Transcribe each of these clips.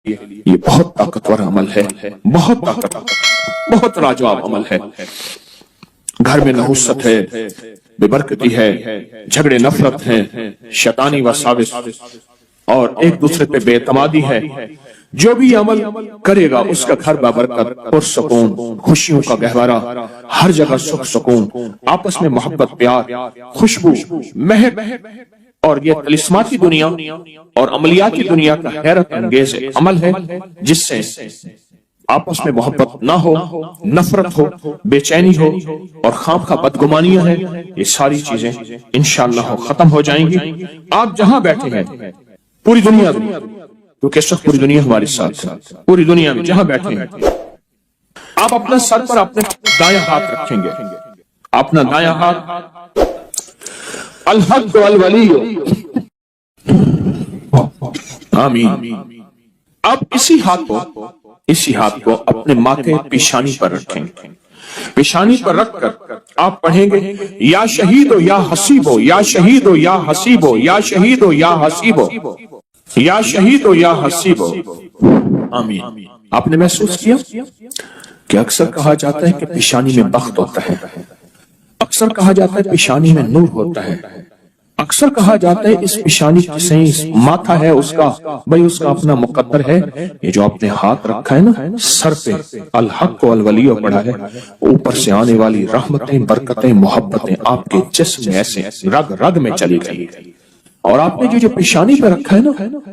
یہ بہت طاقتور عمل ہے، بہت طاقتور، بہت لاجواب عمل ہے۔ گھر میں نحوست ہے، بے برکتی ہے، جھگڑے نفرت ہیں، شیطانی وساوس اور ایک دوسرے پہ بے اعتمادی ہے، جو بھی عمل کرے گا اس کا گھر بابرکت، پرسکون، خوشیوں کا گہوارہ، ہر جگہ سکھ سکون، آپس میں محبت، پیار، خوشبو، مہک، اور یہ طلسماتی دنیا اور عملیاتی دنیا کا حیرت انگیز عمل ہے جس سے آپس میں محبت نہ ہو، نفرت ہو، بے چینی ہو اور خامخواہ بدگمانیاں ہیں، یہ ساری چیزیں انشاءاللہ ختم ہو جائیں گی۔ آپ جہاں بیٹھے ہیں پوری دنیا میں، کیونکہ اس وقت پوری دنیا ہمارے ساتھ ہے، پوری دنیا میں جہاں بیٹھے ہیں آپ اپنا سر پر اپنے دایاں ہاتھ رکھیں گے، اپنا دایاں ہاتھ الحق والولی، آمین۔ اب اسی ہاتھ کو اپنے ماتھے پیشانی پر رکھیں گے، پیشانی پر رکھ کر آپ پڑھیں گے یا شہید ہو یا حسیب ہو، یا شہید ہو یا حسیب ہو، یا شہید ہو یا حسیب ہو، یا شہید ہو یا حسیب ہو، آمین۔ آپ نے محسوس کیا کہ اکثر کہا جاتا ہے کہ پیشانی میں بخت ہوتا ہے، اکثر کہا جاتا ہے پیشانی میں نور ہوتا ہے، اکثر کہا جاتا ہے اس پیشانی سے ماتھا ہے اس کا، بھئی اس کا اپنا مقدر ہے۔ یہ جو آپ نے ہاتھ رکھا ہے نا سر پہ، الحق والولی پڑھا ہے، اوپر سے آنے والی رحمتیں، برکتیں، محبتیں آپ کے جسم میں ایسے رگ رگ میں چلی گئی، اور آپ نے جو پیشانی پہ رکھا ہے نا،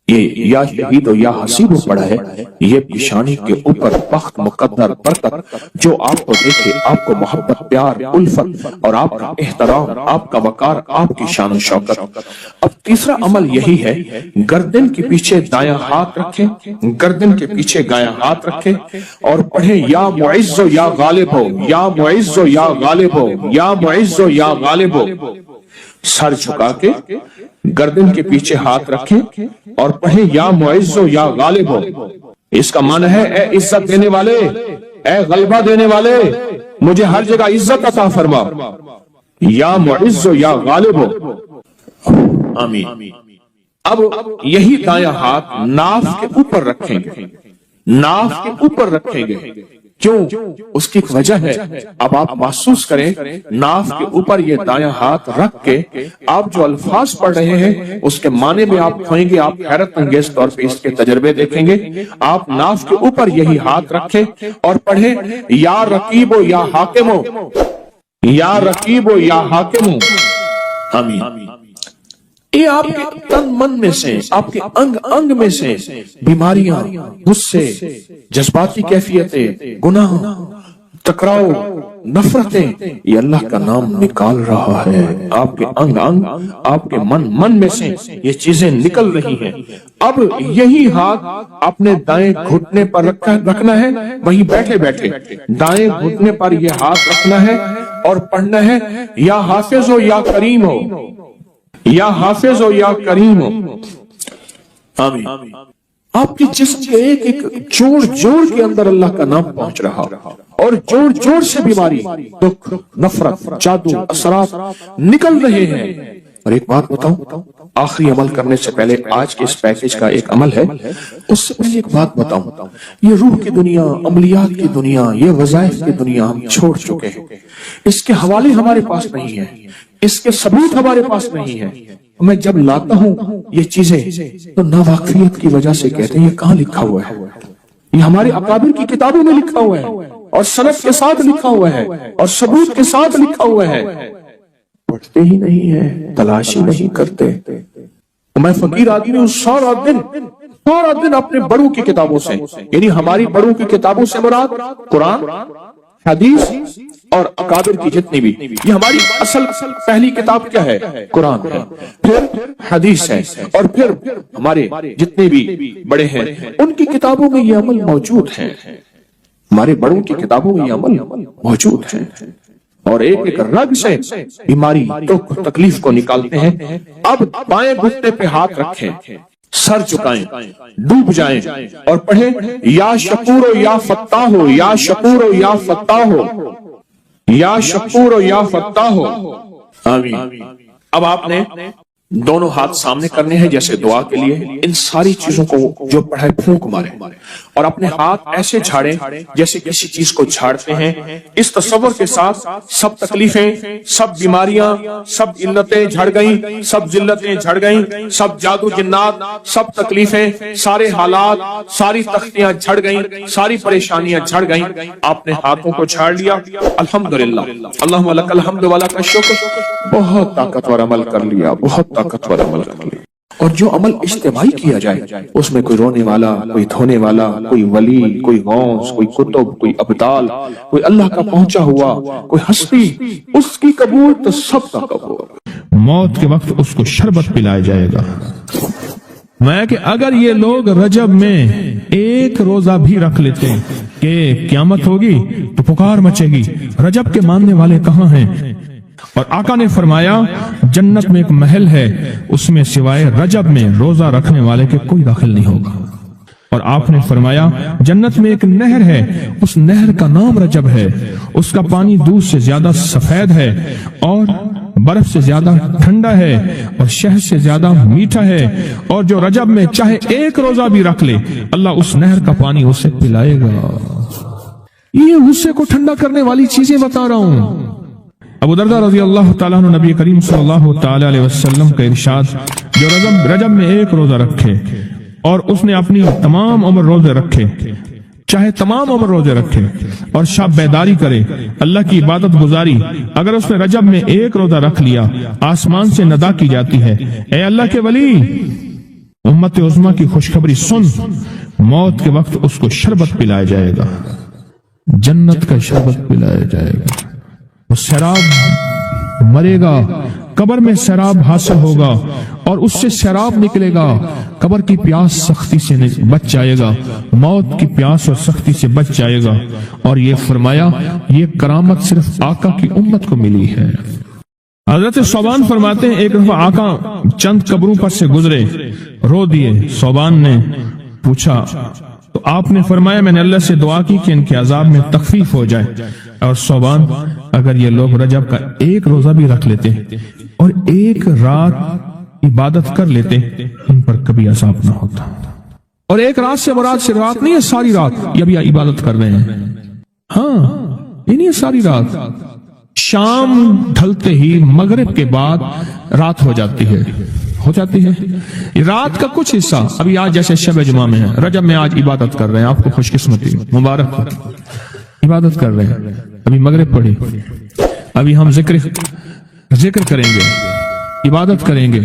یہ یا شہید و یا حسیب پڑھا ہے، یہ پیشانی کے اوپر بخت، مقدر، برکت جو آپ کو دیکھے، آپ کو محبت، پیار، الفت اور آپ کا احترام، آپ کا وقار، آپ کی شان و شوکت۔ اب تیسرا عمل یہی ہے، گردن کے پیچھے دایاں ہاتھ رکھیں، گردن کے پیچھے دایاں ہاتھ رکھیں اور پڑھیں یا معز و یا غالب ہو، یا معز و یا غالب ہو، یا معز و یا غالب ہو۔ سر جھکا کے گردن کے پیچھے ہاتھ رکھیں اور پڑھیں یا معز و یا غالب ہو۔ اس کا معنی ہے اے عزت دینے والے، اے غلبہ دینے والے، مجھے ہر جگہ عزت عطا فرما، یا معز و یا غالب ہو، آمین۔ اب یہی دایاں ہاتھ ناف کے اوپر رکھیں گے، ناف کے اوپر رکھیں گے، کیوں؟ اس کی ایک وجہ ہے، اب آپ محسوس کریں ناف کے اوپر یہ دایاں ہاتھ رکھ کے آپ جو الفاظ پڑھ رہے ہیں اس کے معنی میں آپ کھوئیں گے، آپ حیرت انگیز طور پہ اس کے تجربے دیکھیں گے۔ آپ ناف کے اوپر یہی ہاتھ رکھیں اور پڑھیں یا رقیب و یا حاکم ہو، یا رقیب و یا حاکم ہو، آمین۔ یہ آپ کے تن من میں سے، آپ کے انگ انگ میں سے بیماریاں، غصے، جذباتی کیفیتیں، گناہ، ٹکراؤ، نفرتیں، یہ اللہ کا نام نکال رہا ہے۔ آپ کے انگ انگ، آپ کے من میں سے یہ چیزیں نکل رہی ہیں۔ اب یہی ہاتھ اپنے دائیں گھٹنے پر رکھنا ہے، وہیں بیٹھے بیٹھے دائیں گھٹنے پر یہ ہاتھ رکھنا ہے اور پڑھنا ہے یا حافظ ہو یا کریم ہو، یا حافظ ہو یا کریم ہو، آمین۔ آپ کے جسم کے ایک ایک جوڑ جوڑ کے اندر اللہ کا نام پہنچ رہا اور جوڑ جوڑ سے بیماری، دکھ، نفرت، جادو، اثرات نکل رہے ہیں۔ اور ایک بات بتاؤں، آخری عمل کرنے سے پہلے آج کے اس پیکج کا ایک عمل ہے، اس سے پہلے ایک بات بتاؤں، یہ روح کی دنیا، عملیات کی دنیا، یہ وظائف کی دنیا ہم چھوڑ چکے ہیں، اس کے حوالے ہمارے پاس نہیں ہیں، اس کے ثبوت ہمارے پاس نہیں ہے۔ میں جب لاتا ہوں یہ چیزیں تو ناواقفیت کی وجہ سے کہتے ہیں یہ کہاں لکھا ہوا ہے؟ یہ ہمارے اکابر کی کتابوں میں لکھا ہوا ہے اور سند کے ساتھ لکھا ہوا ہے اور ثبوت کے ساتھ لکھا ہوا ہے، پڑھتے ہی نہیں ہیں، تلاشی نہیں کرتے۔ میں فقیر آدمی ہوں، سارا دن اپنے بڑوں کی کتابوں سے، یعنی ہماری بڑوں کی کتابوں سے مراد قرآن، حدیث اور اکابر کی جتنی بھی، یہ ہماری اصل پہلی کتاب کیا ہے؟ قرآن ہے، پھر حدیث ہے، اور پھر ہمارے جتنے بھی بڑے ہیں ان کی کتابوں میں یہ عمل موجود ہے، ہمارے بڑوں کی کتابوں میں یہ عمل موجود ہے، اور ایک ایک رگ سے بیماری، دکھ، تکلیف کو نکالتے ہیں۔ اب بائیں گھٹنے پہ ہاتھ رکھیں، سر چکائیں، ڈوب جائیں اور پڑھیں یا شکور و یا فتاح ہو، یا شکور و یا فتاح ہو، یا شکور و یا فتاح ہو، آمین۔ اب آپ نے दोनों हाथ सामने करने हैं जैसे दुआ के लिए। इन सारी चीजों को जो पढ़े फूंक मारे और अपने हाथ ऐसे झाड़े जैसे किसी चीज को झाड़ते हैं। इस तसव्वुर के साथ सब तकलीफें, सब बीमारियां, सब इल्लतें झड़ गईं, सब जिल्लतें झड़ गईं, सब जादू जिन्नात, सब तकलीफें, सारे हालात, सारी तख्तियां झड़ गईं, सारी परेशानियां झड़ गईं। आपने हाथों को झाड़ लिया, अल्हम्दुलिल्लाह, अल्लाहुम्मा लकल हम्द व लकल शुक्र, बहुत ताकतवर अमल कर लिया, बहुत ताकतवर अमल कर लिया। और जो अमल इज्तिमाई किया जाए उसमें कोई रोने वाला, कोई धोने वाला, कोई वली, कोई गौस, कोई कुतुब, कोई अब्दाल, कोई अल्लाह का पहुंचा हुआ, कोई हस्ती, उसकी कबूल तो सबका कबूल। मौत के वक्त उसको शरबत पिलाया जाएगा। मैं कि अगर ये लोग रजब में एक रोजा भी रख लेते कि क़यामत होगी तो पुकार मचेगी, रजब के मानने वाले कहाँ हैं? और आका ने फरमाया जन्नत में एक महल है, उसमें सिवाय रजब में रोजा रखने वाले के कोई दाखिल नहीं होगा। और आपने फरमाया जन्नत में एक नहर है, उस नहर का नाम रजब है, उसका पानी दूध से ज्यादा सफेद है और बर्फ से ज्यादा ठंडा है और शहद से ज्यादा मीठा है। और जो रजब में चाहे एक रोजा भी रख ले, अल्लाह उस नहर का पानी उसे पिलाएगा। ये गुस्से को ठंडा करने वाली चीजें बता रहा हूं। अबू दरदा रज़ी अल्लाह ताला अन्हु नबी करीम सल्लल्लाहु ताला अलैहि वसल्लम का इरशाद, जो रजब में एक रोजा रखे और उसने अपनी तमाम उम्र रोजे रखे, चाहे तमाम उम्र रोजे रखे और शब बेदारी करे, अल्लाह की इबादत गुजारी, अगर उसने रजब में एक रोजा रख लिया, आसमान से नदा की जाती है, ए अल्लाह के वली, उम्मत उज़्मा की खुशखबरी सुन, मौत के वक्त उसको शरबत पिलाया जाएगा, जन्नत का शरबत पिलाया जाएगा। वो शराब मरेगा, कब्र में शराब हासिल होगा और उससे शराब निकलेगा, कब्र की प्यास सख्ती से बच जाएगा, मौत की प्यास और सख्ती से बच जाएगा। और ये फरमाया ये करामत सिर्फ आका की उम्मत को मिली है। हजरत सोबान फरमाते हैं एक दफा आका चंद कब्रों पर से गुजरे, रो दिए। सोबान ने पूछा तो आपने फरमाया मैंने अल्लाह से दुआ की कि इनके अजाब में तखफीफ हो जाए। और सोबान, अगर ये लोग रजब का एक रोजा भी रख लेते और एक रात इबादत कर लेते, इन पर कभी अजाब ना होता। और एक रात से मुराद सिर्फ रात नहीं है, सारी रात ये भी इबादत कर रहे हैं। हाँ, ये नहीं है सारी रात। शाम ढलते ही मगरिब के बाद रात हो जाती है, रात का कुछ हिस्सा। अभी आज जैसे शब जुमा में है, रजब में आज इबादत कर रहे हैं, आपको खुशकिस्मती मुबारक, इबादत कर रहे हैं। अभी मगरिब पढ़ी, अभी हम जिक्र करेंगे, इबादत करेंगे,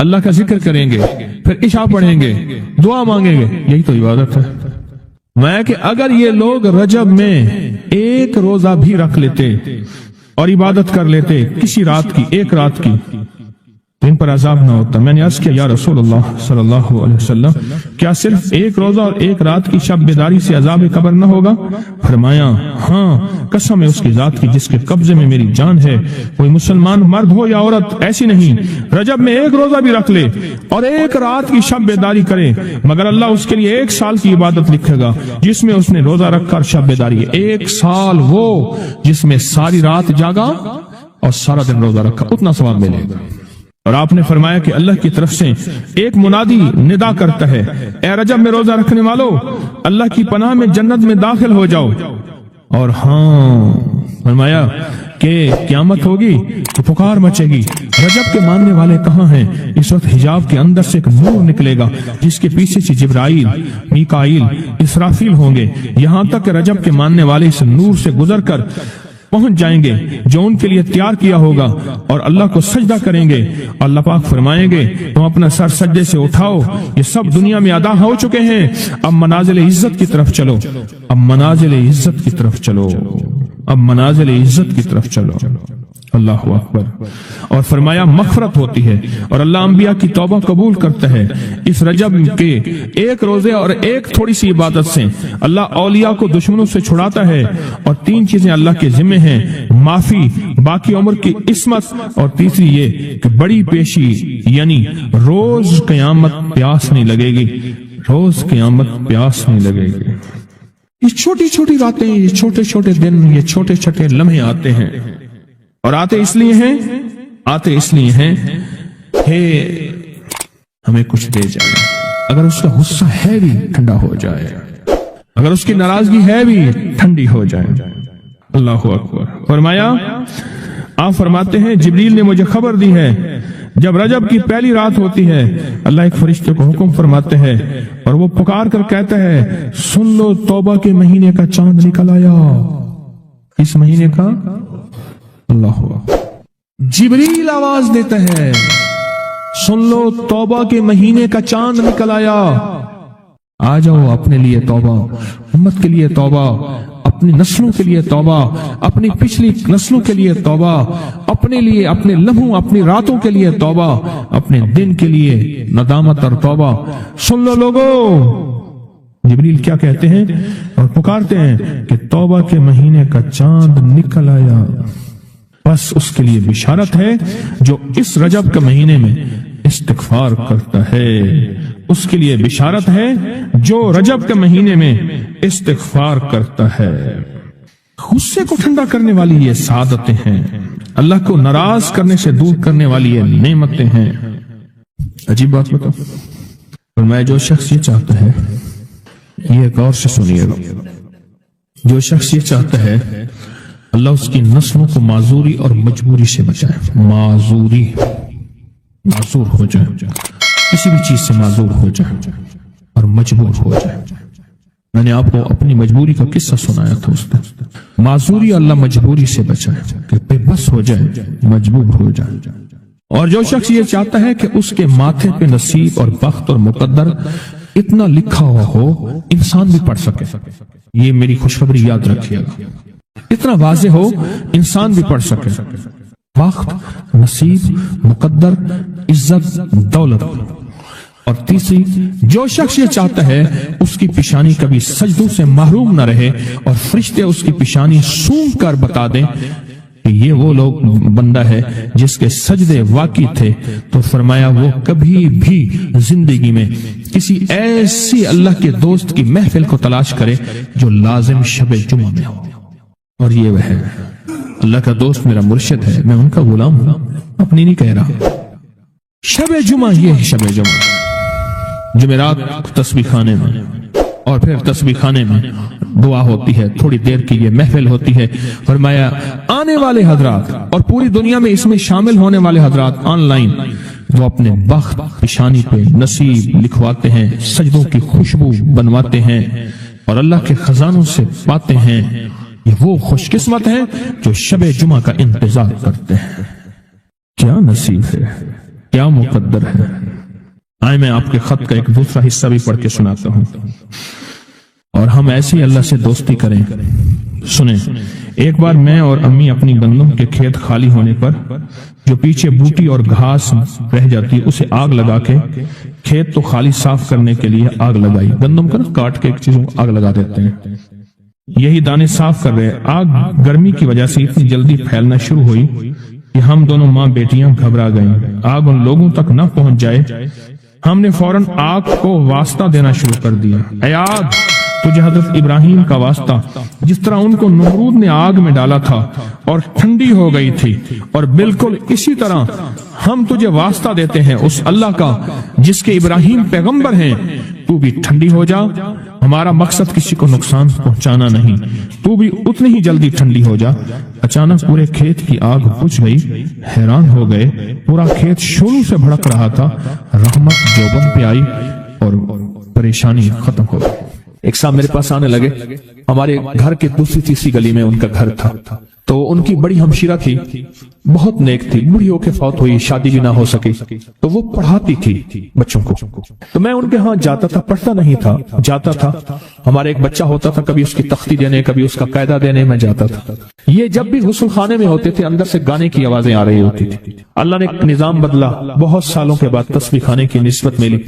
अल्लाह का जिक्र करेंगे, फिर इशा पढ़ेंगे, दुआ मांगेंगे, यही तो इबादत है। मैं कि अगर ये लोग रजब में एक रोजा भी रख लेते और इबादत कर लेते किसी रात की, एक रात की, तो इन पर अजाब ना होता। मैंने अर्ज किया या रसूलुल्लाह सल्लल्लाहु अलैहि वसल्लम, क्या सिर्फ एक रोजा और एक रात की शब बेदारी से अजाब कब्र न होगा? फरमाया हाँ, कसम है उसकी जात की जिसके कब्जे में मेरी जान है, कोई मुसलमान मर्द हो या औरत ऐसी नहीं रजब में एक रोजा भी रख ले और एक रात की शब बेदारी करे, मगर अल्लाह उसके लिए 1 साल की इबादत लिखेगा जिसमें उसने रोजा रखकर शब बेदारी। 1 साल वो जिसमें सारी रात जागा और सारा दिन रोजा रखा, उतना सवाब मिलेगा। और आपने फरमाया कि अल्लाह की तरफ से एक मुनादी निदा करता है, ए रजब में रोजा रखने वालों, अल्लाह की पनाह में जन्नत में दाखिल हो जाओ। और हाँ, फरमाया कि क़यामत होगी तो पुकार मचेगी, रजब के मानने वाले कहाँ हैं? इस वक्त हिजाब के अंदर से एक नूर निकलेगा जिसके पीछे से जिब्राइल, मीकाइल, इसराफील होंगे, यहाँ तक कि रजब के मानने वाले इस नूर से गुजर कर पहुंच जाएंगे जो उनके लिए तैयार किया होगा और अल्लाह को सजदा करेंगे। अल्लाह पाक फरमाएंगे तुम अपना सर सजदे से उठाओ, ये सब दुनिया में अदा हो चुके हैं, अब मनाजिल इज्जत की तरफ चलो, अब मनाजिल इज्जत की तरफ चलो, अब मनाजिल इज्जत की तरफ चलो। अल्लाह अकबर। और फरमाया मग़फ़िरत होती है और अल्लाह अंबिया की तौबा कबूल करता है। इस रजब के एक रोजे और एक थोड़ी सी इबादत से अल्लाह औलिया को दुश्मनों से छुड़ाता है। और 3 चीजें अल्लाह के जिम्मे हैं, माफी, बाकी उम्र की इस्मत, और तीसरी ये कि बड़ी पेशी, यानी रोज क़यामत प्यास नहीं लगेगी, रोज क़यामत प्यास नहीं लगेगी। ये छोटी छोटी रातें, ये छोटे छोटे दिन, ये छोटे छोटे लम्हे आते हैं और आते इसलिए हैं ہے ہمیں کچھ دے جائے، اگر اس کا غصہ ہے بھی ٹھنڈا ہو جائے، اگر اس کی ناراضگی ہے بھی ٹھنڈی ہو جائے۔ اللہ اکبر۔ فرمایا، آپ فرماتے ہیں جبریل نے مجھے خبر دی ہے جب رجب کی پہلی رات ہوتی ہے اللہ ایک فرشتے کو حکم فرماتے ہیں اور وہ پکار کر کہتا ہے سن لو توبہ کے مہینے کا چاند نکل آیا۔ اس مہینے کا اللہ جبریل آواز دیتا ہے سن لو توبہ کے مہینے کا چاند نکل آیا، آ جاؤ اپنے لیے توبہ، امت کے لیے توبہ، اپنی نسلوں کے لیے توبہ، اپنی پچھلی نسلوں کے لیے توبہ، اپنے لیے، اپنے لمحوں، اپنی راتوں کے لیے توبہ، اپنے دن کے لیے ندامت اور توبہ۔ سن لو لوگو، جبریل کیا کہتے ہیں اور پکارتے ہیں کہ توبہ کے مہینے کا چاند نکل آیا۔ بس اس کے لیے بشارت ہے جو اس رجب کے مہینے میں استغفار کرتا ہے، اس کے لیے بشارت ہے جو رجب کے مہینے میں استغفار کرتا ہے۔ غصے کو ٹھنڈا کرنے والی یہ سعادتیں ہیں، اللہ کو ناراض کرنے سے دور کرنے والی یہ نعمتیں ہیں۔ عجیب بات بتاؤ، فرمایا جو شخص یہ چاہتا ہے، یہ غور سے سنیے گا، جو شخص یہ چاہتا ہے اللہ اس کی نسلوں کو معذوری اور مجبوری سے بچائے، معذور ہو جائے، کسی بھی چیز سے معذور ہو جائے اور مجبور ہو جائے۔ میں نے آپ کو اپنی مجبوری کا قصہ سنایا تھا، اس نے معذوری اللہ مجبوری سے بچائے کہ بے بس ہو جائے، مجبور ہو جائے۔ اور جو شخص یہ چاہتا ہے کہ اس کے ماتھے پہ نصیب اور بخت اور مقدر اتنا لکھا ہوا ہو انسان بھی پڑھ سکے، یہ میری خوشخبری یاد رکھیے گا، اتنا واضح ہو انسان بھی پڑھ سکے، وقت، نصیب، مقدر، عزت، دولت۔ اور تیسری، جو شخص یہ چاہتا ہے اس کی پیشانی کبھی سجدوں سے محروم نہ رہے اور فرشتے اس کی پیشانی سونگ کر بتا دیں کہ یہ وہ لوگ بندہ ہے جس کے سجدے واقعی تھے، تو فرمایا وہ کبھی بھی زندگی میں کسی ایسی اللہ کے دوست کی محفل کو تلاش کرے جو لازم شب جمعہ میں ہو۔ اور یہ وہ ہے، اللہ کا دوست میرا مرشد ہے، میں ان کا غلام ہوں، اپنی نہیں کہہ رہا۔ شب جمعہ، یہ ہے شب جمعہ، جمعرات تسبیح خانے میں، اور پھر تسبیح خانے میں دعا ہوتی ہے، تھوڑی دیر کی یہ محفل ہوتی ہے۔ فرمایا آنے والے حضرات اور پوری دنیا میں اس میں شامل ہونے والے حضرات آن لائن وہ اپنے بخت پیشانی پہ نصیب لکھواتے ہیں، سجدوں کی خوشبو بنواتے ہیں اور اللہ کے خزانوں سے پاتے ہیں، یہ وہ خوش قسمت ہیں جو شب جمعہ کا انتظار کرتے ہیں۔ کیا نصیب ہے، کیا مقدر ہے۔ آئے میں آپ کے خط کا ایک دوسرا حصہ بھی پڑھ کے سناتا ہوں اور ہم ایسے ہی اللہ سے دوستی کریں۔ سنیں، ایک بار میں اور امی اپنی گندم کے کھیت خالی ہونے پر جو پیچھے بوٹی اور گھاس رہ جاتی اسے آگ لگا کے، کھیت تو خالی صاف کرنے کے لیے آگ لگائی، گندم کا نا کاٹ کے ایک چیزوں آگ لگا دیتے ہیں، یہی دانے صاف کر رہے، آگ گرمی کی وجہ سے اتنی جلدی پھیلنا شروع ہوئی کہ ہم دونوں ماں بیٹیاں گھبرا گئیں، آگ ان لوگوں تک نہ پہنچ جائے۔ ہم نے فوراً آگ کو واسطہ دینا شروع کر دیا، اے آگ تجھے حضرت ابراہیم کا واسطہ، جس طرح ان کو نمرود نے آگ میں ڈالا تھا اور ٹھنڈی ہو گئی تھی، اور بالکل اسی طرح ہم تجھے واسطہ دیتے ہیں اس اللہ کا جس کے ابراہیم پیغمبر ہیں، تو بھی ٹھنڈی ہو جا، ہمارا مقصد کسی کو نقصان پہنچانا نہیں، تو بھی اتنی ہی جلدی ٹھنڈی ہو جا۔ اچانک پورے کھیت کی آگ بجھ گئی، حیران ہو گئے، پورا کھیت شعلوں سے بھڑک رہا تھا، رحمت جوبن پہ آئی اور پریشانی ختم ہو گئی۔ ایک صاحب میرے پاس آنے لگے، ہمارے گھر کے دوسری تیسری گلی میں ان کا گھر تھا، تو ان کی بڑی ہمشیرہ تھی، بہت نیک تھی، بوڑھی ہو کے فوت ہوئی، شادی بھی نہ ہو سکی، تو وہ پڑھاتی تھی بچوں کو، تو میں ان کے ہاں جاتا تھا، پڑھتا نہیں تھا، جاتا تھا، ہمارے ایک بچہ ہوتا تھا، کبھی اس کی تختی دینے، کبھی اس کا قاعدہ دینے میں جاتا تھا۔ یہ جب بھی غسل خانے میں ہوتے تھے اندر سے گانے کی آوازیں آ رہی ہوتی تھی۔ اللہ نے ایک نظام بدلا، بہت سالوں کے بعد تسبیح خانے کی نسبت ملی،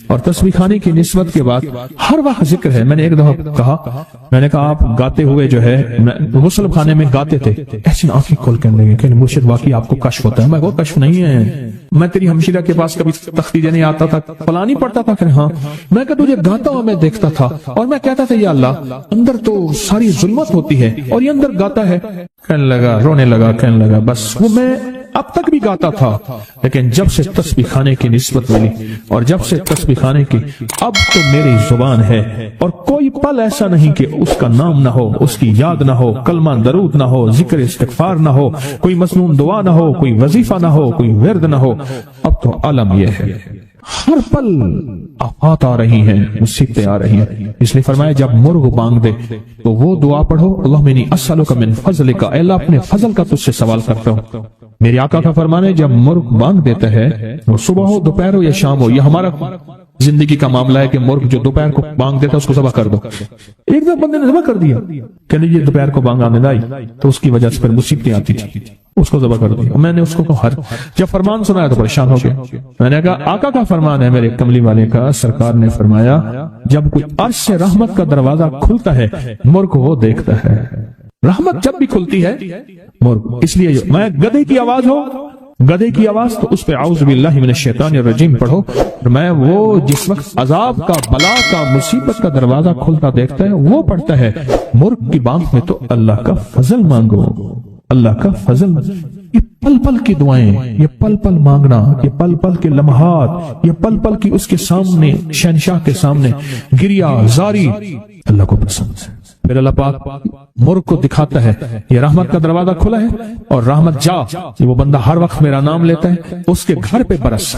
اور تسبیح خانے کی نسبت کے بعد ہر وقت ذکر ہے۔ میں نے ایک دفعہ کہا، میں نے کہا آپ گاتے ہوئے جو ہے غسل خانے میں گاتے تھے، ایسی آنکھیں کھول کے لگے کہ مرشد واقعی آپ کو کشف ہوتا ہے۔ میں وہ کشف نہیں ہے، میں تیری ہمشیرہ کے پاس کبھی تختی دینے آتا تھا، فلانی پڑھتا تھا کہ ہاں، میں کہ تجھے گاتا ہوا میں دیکھتا تھا، اور میں کہتا تھا یا اللہ اندر تو ساری ظلمت ہوتی ہے اور یہ اندر گاتا ہے۔ کہنے لگا، رونے لگا، کہنے لگا بس وہ میں अब तक भी गाता था, लेकिन जब से तस्बीह खाने की निस्बत मिली और जब से तस्बीह खाने की, अब तो मेरी जुबान है और कोई पल ऐसा नहीं कि उसका नाम ना हो, उसकी याद ना हो, कलमा दरूद ना हो, जिक्र इस्तिगफार ना हो, कोई मसनून दुआ ना हो, कोई वजीफा ना हो, कोई विर्द ना हो। अब तो आलम यह है, हर पल आफत आ रही हैं, मुसीबतें आ रही हैं। इसलिए फरमाया जब मुर्ग बांग दे तो वो दुआ पढ़ो, अल्लाहुम्मा इन्नी अस्अलुका मिन फज़लिका, अल्लाह अपने फजल का तुझसे सवाल करता हूँ। मेरे आका का फरमान है जब मुर्ग बांग देता है, वो सुबह हो, दोपहर हो या शाम हो, यह हमारा जिंदगी का मामला है कि मुर्ग जो दोपहर को बांग देता है उसको ज़बह कर दो। एक दो बंदे ने ज़बह कर दिया, कह लीजिए दोपहर को बांग आने आई तो उसकी वजह से फिर मुसीबतें आती थी, उसको ज़बह कर दिया। मैंने उसको कहा, जब फरमान सुनाया तो परेशान हो गया। मैंने कहा आका का फरमान है मेरे कमली वाले का, सरकार ने फरमाया जब कोई अर्श से रहमत का दरवाजा खुलता है मुर्ग वो देखता है। रहमत जब भी खुलती है मुर्ग, इसलिए मैं गधे की आवाज हो, गधे की आवाज तो उस पे आउज़ बिल्लाहि मिनश शैतानिर रजीम पढ़ो, और मैं वो जिस वक्त अजाब का, बला का, मुसीबत का दरवाजा खुलता देखता है वो पढ़ता है। मुर्ग की बांग में तो अल्लाह का फजल मांगो, अल्लाह का फजल। ये पल पल की दुआएं, ये पल पल मांगना, ये पल पल के लम्हात, ये पल पल की उसके सामने, शहनशाह के सामने गिरिया जारी अल्लाह को पसंद है। फिर अल्लाह पाक मुर्ग को दिखाता है ये रहमत का दरवाजा खुला है और रहमत जा, वो बंदा हर वक्त मेरा नाम लेता है, उसके घर पे बरस,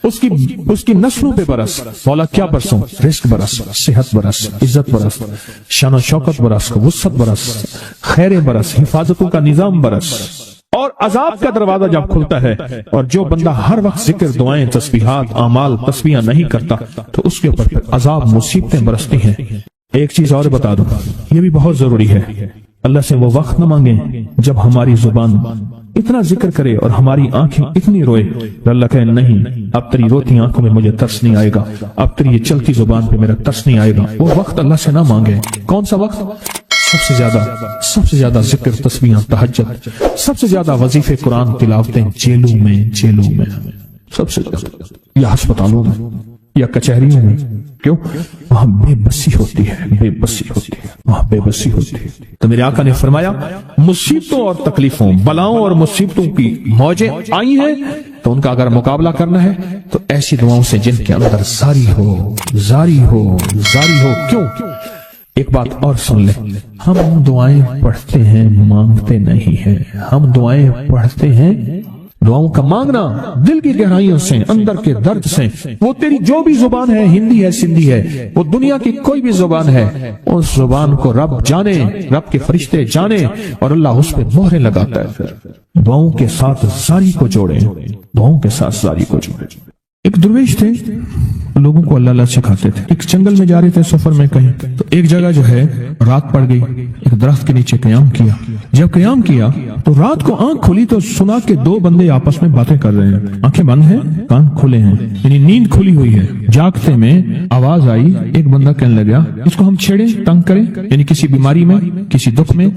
उसकी नस्लों पे बरस, मौला क्या बरसों, रिस्क बरस, सेहत बरस, इज्जत बरस, शान शौकत बरस, वुसअत बरस, खैर बरस, हिफाजतों का निजाम बरस। और अजाब का दरवाजा जब खुलता है और जो बंदा हर वक्त जिक्र, दुआएं, तस्बीहात, आमाल, तस्बीहां नहीं करता तो उसके ऊपर अजाब, मुसीबतें बरसती हैं। एक चीज और बता दूं, ये भी बहुत जरूरी है, अल्लाह से वो वक्त न मांगे जब हमारी जुबान इतना जिक्र करे और हमारी आंखें इतनी रोए, अल्लाह कहे नहीं अब तेरी रोती आंखों में मुझे तरस नहीं आएगा, अब तेरी ये चलती जुबान पे मेरा तरस नहीं आएगा। वो वक्त अल्लाह से ना मांगे। कौन सा वक्त? सबसे ज्यादा जिक्र, तस्बीहां, तहज्जुद, सबसे ज्यादा वजीफे, कुरान तिलावतें, जेलों में सबसे ज्यादा, या अस्पतालों में या कचहरियों में। क्यों? वहां बेबसी होती है, वहां बेबसी होती है। तो मेरे आका ने फरमाया मुसीबतों और तकलीफों, बलाओं और मुसीबतों की मौजें आई हैं तो उनका अगर मुकाबला करना है तो ऐसी दुआओं से जिनके अंदर जारी हो। क्यों? एक बात और सुन ले, हम दुआएं पढ़ते हैं, मांगते नहीं हैं। हम दुआएं पढ़ते हैं, दुआओं का मांगना दिल की गहराइयों से, अंदर के दर्द से। वो तेरी जो भी जुबान है, हिंदी है, सिंधी है, वो दुनिया की कोई भी जुबान है, उस जुबान को रब जाने, रब के फरिश्ते जाने और अल्लाह उस पर मोहरें लगाता है। फिर दुआओं के साथ जारी को जोड़े, दुआओं के साथ जारी को जोड़े। एक दरवेश थे, लोगों को अल्लाह सिखाते थे। एक जंगल में जा रहे थे सफर में कहीं, तो एक जगह जो है रात पड़ गई, एक दरख्त के नीचे क़याम किया। जब क़याम किया तो रात को आंख खुली तो सुना कि दो बंदे आपस में बातें कर रहे हैं। आंखें बंद हैं, कान खुले हैं, यानी नींद खुली हुई है। जागते में आवाज आई, एक बंदा कहने लगा इसको हम छेड़े, तंग करें, यानी किसी बीमारी में, किसी दुख में,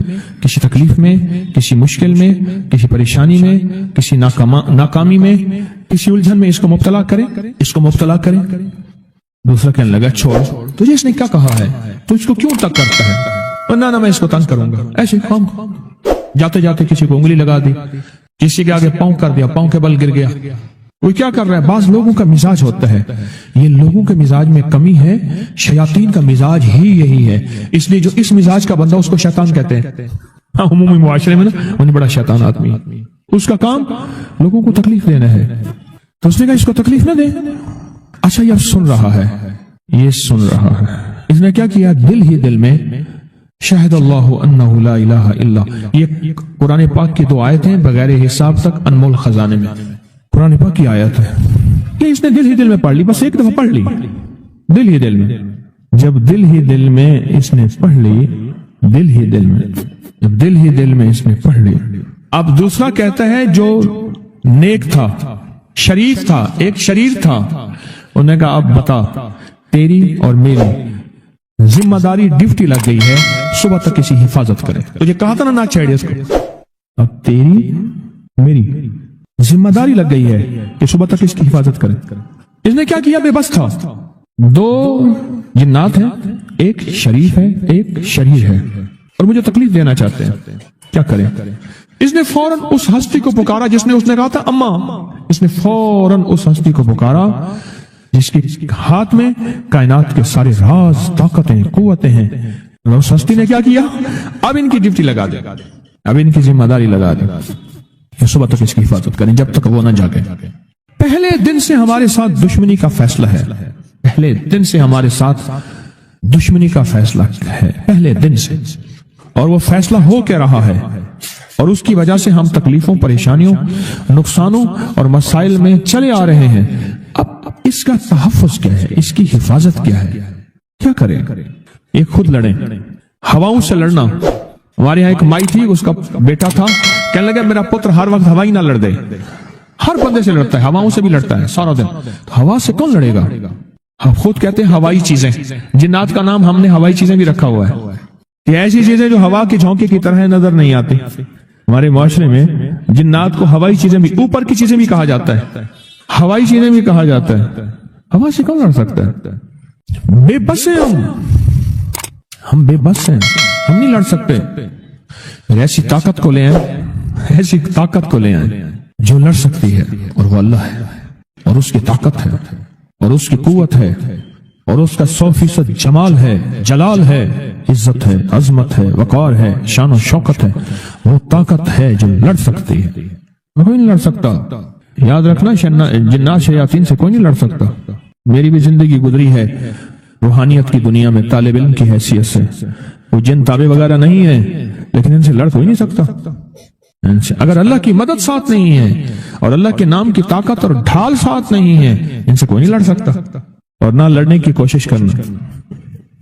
किसी तकलीफ में, किसी मुश्किल में, किसी परेशानी में, किसी नाकामी में, किसी उलझन में इसको मुब्तला करें। दूसरा कहने लगा छोड़, तुझे इसने क्या कहा है, तू इसको क्यों तंग करता है? ना मैं इसको तंग करूंगा। ऐसे हम जाते जाते किसी को उंगली लगा दी, किसी के आगे पांव कर दिया, पांव के बल गिर गया। वो क्या कर रहा है? बाज लोगों का मिजाज होता है, ये लोगों के मिजाज में कमी है, शयातीन का मिजाज ही यही है। इसलिए जो इस मिजाज का बंदा उसको शैतान कहते हैं। हाँ, उम्मी मुआशरे में ना उन्हें बड़ा शैतान आदमी, उसका काम लोगों को तकलीफ देना है। तो उसने कहा इसको तकलीफ न दे। अच्छा ये सुन रहा है, इसने क्या किया? दिल ही दिल में शाहिदल्लाहु अन्नहु ला इलाहा इल्ला, ये कुरान पाक की दो आयतें बगैर हिसाब तक अनमोल खजाने में, कुरान पाक की आयत है। ये इसने दिल ही दिल में पढ़ ली, बस एक दफा पढ़ ली दिल ही दिल में। जब दिल ही दिल में इसने पढ़ ली, दिल ही दिल में इसने पढ़ ली। अब दूसरा कहता है जो नेक था, शरीफ था, एक शरीर था, उन्होंने कहा अब बता, तेरी और मेरी जिम्मेदारी, ड्यूटी लग गई है, सुबह तक किसी हिफाजत करे। तुझे कहा था ना छेड़े इसको, अब तेरी मेरी जिम्मेदारी लग गई है कि सुबह तक इसकी हिफाजत करे। इसने क्या किया? बेबस था। दो जिन्नात हैं, एक शरीफ है, एक शरीर है, और मुझे तकलीफ देना चाहते हैं, क्या करें? इसने फौरन उस हस्ती को पुकारा जिसने उसने कहा था अम्मा। इसने फौरन उस हस्ती को पुकारा जिसके हाथ में कायनात के सारे राज, ताकतें, कुव्वतें हैं। और उस हस्ती ने क्या किया? अब इनकी ड्यूटी लगा दे, अब इनकी जिम्मेदारी लगा दे, ये सुबह तक इसकी हिफाजत करें जब तक वो ना जागे। पहले दिन से हमारे साथ दुश्मनी का फैसला है, पहले दिन से हमारे साथ दुश्मनी का फैसला है, पहले दिन से। और वो फैसला हो क्या रहा है, और उसकी वजह से हम तकलीफों, परेशानियों, नुकसानों और मसाइल में चले आ रहे हैं। अब इसका तहफ़्फ़ुज़ क्या है, इसकी हिफाजत क्या है, क्या करें? एक खुद लड़े, हवाओं से लड़ना। हमारे यहाँ एक माई थी, उसका बेटा था, कहने लगा मेरा पुत्र हर वक्त हवाई ना लड़ दे। हर बंदे से लड़ता है, हवाओं से भी लड़ता है सारा दिन। तो हवा से कौन लड़ेगा? हम खुद कहते हैं हवाई चीजें, जिन्नात का नाम हमने हवाई चीजें भी रखा हुआ है। ये ऐसी चीजें जो हवा के झोंके की तरह नजर नहीं आती। हमारे माशरे में जिन्नात को हवाई चीजें भी, ऊपर की चीजें भी कहा जाता है, हवाई चीजें भी कहा जाता है। हवा से कौन लड़ सकता है? बेबस हैं हम बेबस हैं, हम नहीं लड़ सकते। ऐसी ताकत को ले आए, ऐसी ताकत को ले आए जो लड़ सकती है, और वो अल्लाह है, और उसकी ताकत है, और उसकी कुव्वत है, और उसका 100% जमाल है, जलाल है, इज्जत है, अजमत है, वकार है, शान और शौकत है। वो ताकत है जो लड़ सकती है, कोई नहीं लड़ सकता। याद रखना, जिन्नात शयातीन से कोई नहीं लड़ सकता। मेरी भी जिंदगी गुजरी है रूहानियत की दुनिया में तालिब इल्म की हैसियत से। वो जिन ताबे वगैरह नहीं है, लेकिन इनसे लड़ कोई नहीं सकता। अगर अल्लाह की मदद साथ नहीं है, और अल्लाह के नाम की ताकत और ढाल साथ नहीं है, इनसे कोई नहीं लड़ सकता। और ना लड़ने की कोशिश करना।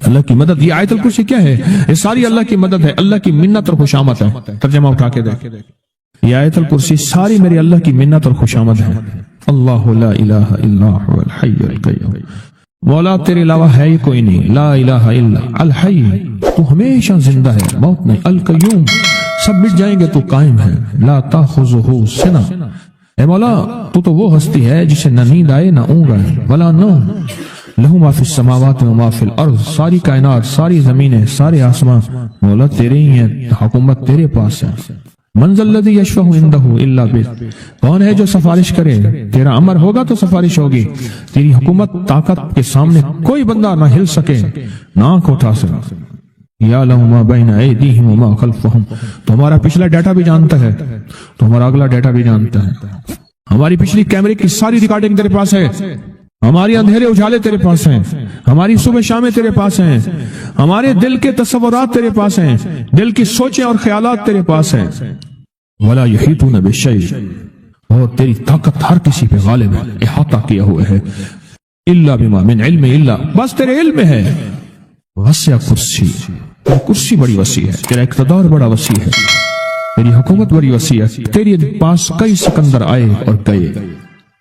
अल्लाह की मदद, ये आयतुल कुर्सी क्या है? ये सारी अल्लाह की मदद है, अल्लाह की मिन्नत और खुशामद है। तर्जमा उठा के देख, ये आयतुल कुर्सी सारी मेरी अल्लाह की मिन्नत और खुशामद है। अल्लाहु ला इलाहा इल्ला हुवल हय्युल क़य्यूम। मौला तेरे अलावा है ही कोई नहीं। ला इलाहा इल्ला अल हय्य, तू हमेशा जिंदा है, मौत नहीं। अल क़य्यूम, सब मिट जाएंगे, तू कायम है। ला ताखुज़ुहु सिना, ए मौला तू तो वो हस्ती है जिसे न नींद आए न ऊँग आए। वला नौम, लहू मा फिस समावाति व मा फिल अर्ज़, सारी कायनात, सारी जमीनें, सारे आसमां मौला तेरे ही हैं, हुकूमत तेरे पास है। मंज़ल्लज़ी यशफ़अु इंदहु इल्ला बिज़, कौन है जो सिफारिश करे? तेरा अमर होगा तो सिफारिश होगी। तेरी हुकूमत, ताकत के सामने कोई बंदा ना हिल सके, ना आंख उठा सके। या लहू मा बैना ऐदीहिम व मा खल्फ़हुम, तुम्हारा पिछला डाटा भी जानता है, तुम्हारा अगला डाटा भी जानता है। हमारी पिछली कैमरे की सारी रिकॉर्डिंग तेरे पास है, हमारी अंधेरे उजाले तेरे पास हैं, हमारी सुबह शामें तेरे पास हैं, हमारे दिल के तसव्वुरात तेरे पास हैं, दिल की सोचें और ख्यालात तेरे पास हैं। वला यहीतून बिशै, और तेरी ताकत हर किसी पे गालिब है, इहाता किया हुआ है। इल्ला बिमा मिन इल्मी, इल्ला बस तेरे इल्म में है। वसिया कुर्सी, तेरी कुर्सी बड़ी वसी है, तेरा इक़्तिदार बड़ा वसी है, तेरी हुकूमत बड़ी वसी है। तेरे पास कई सिकंदर आए और गए,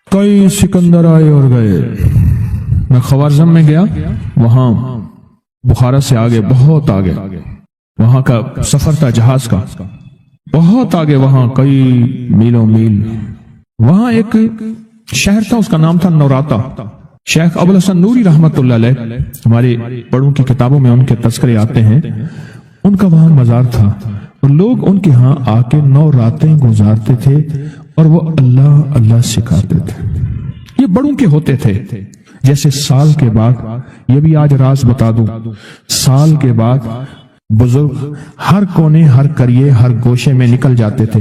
कई सिकंदर आए और गए। मैं ख़वारज़म में गया, वहां बुखारा से आगे, बहुत आगे, वहां का सफर था जहाज का, बहुत आगे, वहां कई मीलों मील। वहां एक शहर था, उसका नाम था नौराता। शेख अबुल हसन नूरी रहमतुल्लाह अलैह, हमारे बड़ों की किताबों में उनके तज़किरे आते हैं। उनका वहां मजार था, और लोग उनके यहाँ आके 9 रातें गुजारते थे, और वो अल्लाह अल्लाह सिखाते थे। ये बड़ों के होते थे। जैसे साल के बाद, ये भी आज राज बता दूं, साल के बाद बुजुर्ग हर कोने, हर करिए, हर गोशे में निकल जाते थे,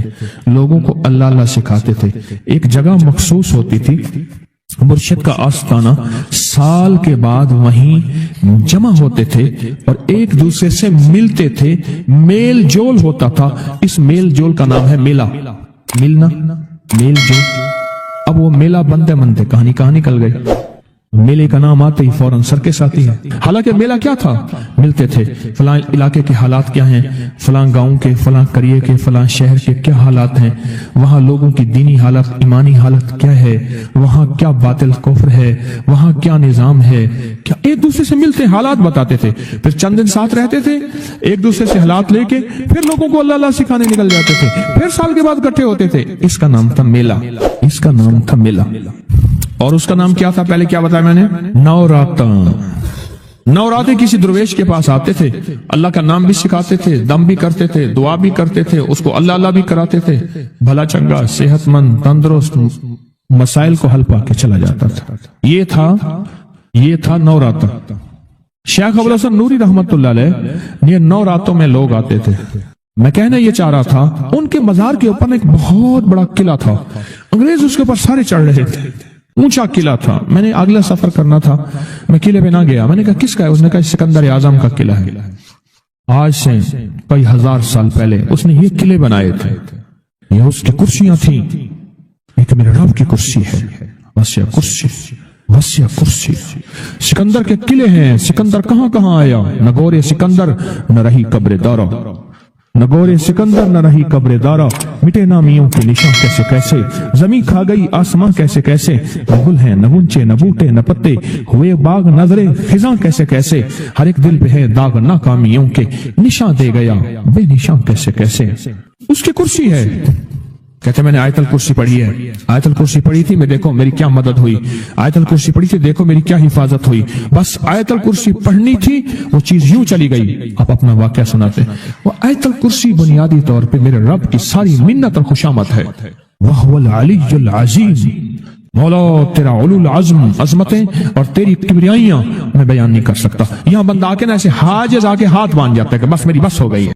लोगों को अल्लाह अल्लाह सिखाते थे। एक जगह मखसूस होती थी, मुर्शिद का आस्ताना, साल के बाद वहीं जमा होते थे और एक दूसरे से मिलते थे, मेल जोल होता था। इस मेल जोल का नाम है मेला, मिलना, मेल जोल। अब वो मेला बनते बनते कहानी कहाँ निकल गई। मेले का नाम आते ही फौरन सर्कस आती है। हालांकि मेला क्या था? मिलते थे, फलां इलाके के हालात क्या हैं, फलां गांव के, फलां करिए के, फलां शहर के क्या हालात हैं, वहां लोगों की दीनी हालत, ईमानी हालत क्या है, वहां क्या बातिल कुफ्र है, वहां क्या निजाम है, क्या एक दूसरे से मिलते, हालात बताते थे। फिर चंद दिन साथ रहते थे, एक दूसरे से हालात लेके फिर लोगों को अल्लाह अल्लाह सिखाने निकल जाते थे। फिर साल के बाद इकट्ठे होते थे। इसका नाम था मेला, इसका नाम था मेला। और उसका नाम क्या था? पहले क्या बताया मैंने? नौराता। नौराते किसी दरवेश के पास आते थे, अल्लाह का नाम भी सिखाते थे, दम भी करते थे, दुआ भी करते थे, उसको अल्लाह अल्लाह भी कराते थे, भला चंगा सेहतमंद तंदुरुस्त मसाइल को हल पाके चला जाता था। ये था नौराता। शेख अबुल हसन नूरी रहमतुल्लाह अलैह, ये नौरातों में लोग आते थे। मैं कहना ये चाह रहा था, उनके मजार के ऊपर एक बहुत बड़ा किला था, अंग्रेज उसके ऊपर सारे चढ़ रहे थे, ऊंचा किला था। मैंने अगला सफर करना था, मैं किले पे ना गया। मैंने कहा किसका है? उसने कहा सिकंदर आजम का किला है। आज से कई हजार साल पहले उसने ये किले बनाए थे, ये उसकी कुर्सियां थी। एक मेरे रब की कुर्सी है, वसिया कुर्सी, वसिया कुर्सी। सिकंदर के किले हैं। सिकंदर कहां कहां आया? नगोरे सिकंदर न रही कब्र दारा, नगोरे सिकंदर न रही कब्र दारा, मिटे नामियों के निशान कैसे कैसे, जमी खा गई आसमां कैसे कैसे, न गुल है न गुंचे न बूटे न पत्ते, हुए बाग नजरे खिजां कैसे कैसे, हर एक दिल पे है दाग नाकामियों के, निशान दे गया बेनिशान कैसे कैसे। उसकी कुर्सी है। कहते मैंने आयतल कुर्सी पढ़ी है, आयतल कुर्सी पढ़ी थी, मैं देखो मेरी क्या मदद हुई, आयतल कुर्सी पढ़ी थी, देखो मेरी क्या हिफाजत हुई। बस आयतल कुर्सी पढ़नी थी, वो चीज यूं चली गई। आप अपना वाकया सुनाते। वो आयतल कुर्सी बुनियादी तौर पे मेरे रब की सारी मिन्नत और खुशामद है। वहुवल अलीयुल अज़ीम, मौला तेरा उलुल अज़्म, अजमतें और तेरी किबरियाइयां मैं बयान नहीं कर सकता। यहां बंदा आके ना ऐसे हाजिज आके हाथ बांध जाता है कि बस मेरी बस हो गई है।